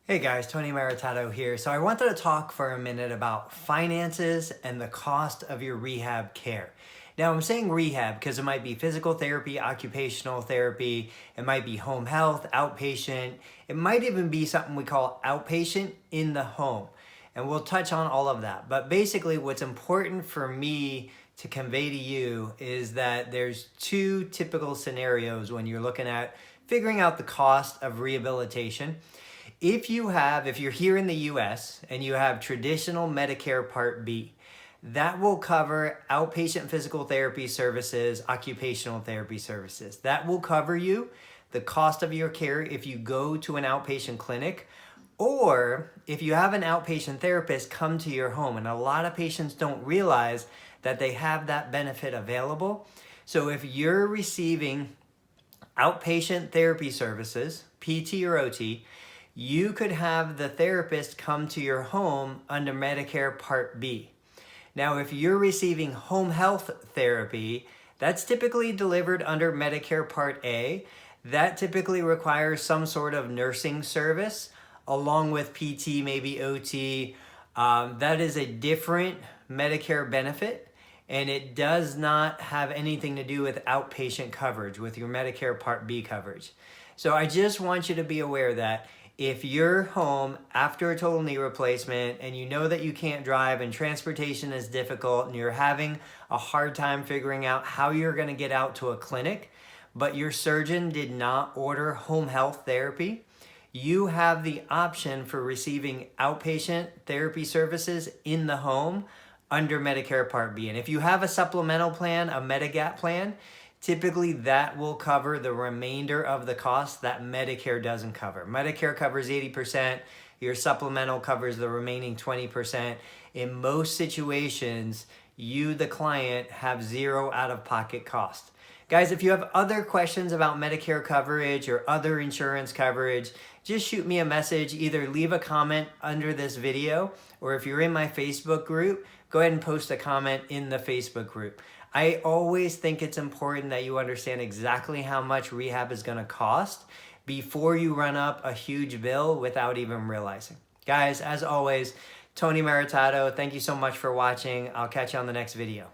Hey guys, Tony Maritato here. So I wanted to talk for a minute about finances and the cost of your rehab care. Now I'm saying rehab because it might be physical therapy, occupational therapy, it might be home health, outpatient, it might even be something we call outpatient in the home. And we'll touch on all of that. But basically what's important for me to convey to you is that there's two typical scenarios when you're looking at figuring out the cost of rehabilitation. If you're here in the US and you have traditional Medicare Part B, that will cover outpatient physical therapy services, occupational therapy services. That will cover you the cost of your care if you go to an outpatient clinic or if you have an outpatient therapist come to your home. And a lot of patients don't realize that they have that benefit available. So if you're receiving outpatient therapy services, PT or OT, you could have the therapist come to your home under Medicare Part B. Now, if you're receiving home health therapy, that's typically delivered under Medicare Part A. That typically requires some sort of nursing service along with PT, maybe OT. That is a different Medicare benefit, and it does not have anything to do with outpatient coverage, with your Medicare Part B coverage. So I just want you to be aware that if you're home after a total knee replacement and you know that you can't drive and transportation is difficult and you're having a hard time figuring out how you're going to get out to a clinic, but your surgeon did not order home health therapy, you have the option for receiving outpatient therapy services in the home under Medicare Part B. And if you have a supplemental plan, a Medigap plan, typically that will cover the remainder of the cost that Medicare doesn't cover. Medicare covers 80%, your supplemental covers the remaining 20%. In most situations, you, the client, have zero out-of-pocket cost. Guys, if you have other questions about Medicare coverage or other insurance coverage, just shoot me a message. Either leave a comment under this video, or if you're in my Facebook group, go ahead and post a comment in the Facebook group. I always think it's important that you understand exactly how much rehab is going to cost before you run up a huge bill without even realizing. Guys, as always, Tony Maritato, thank you so much for watching. I'll catch you on the next video.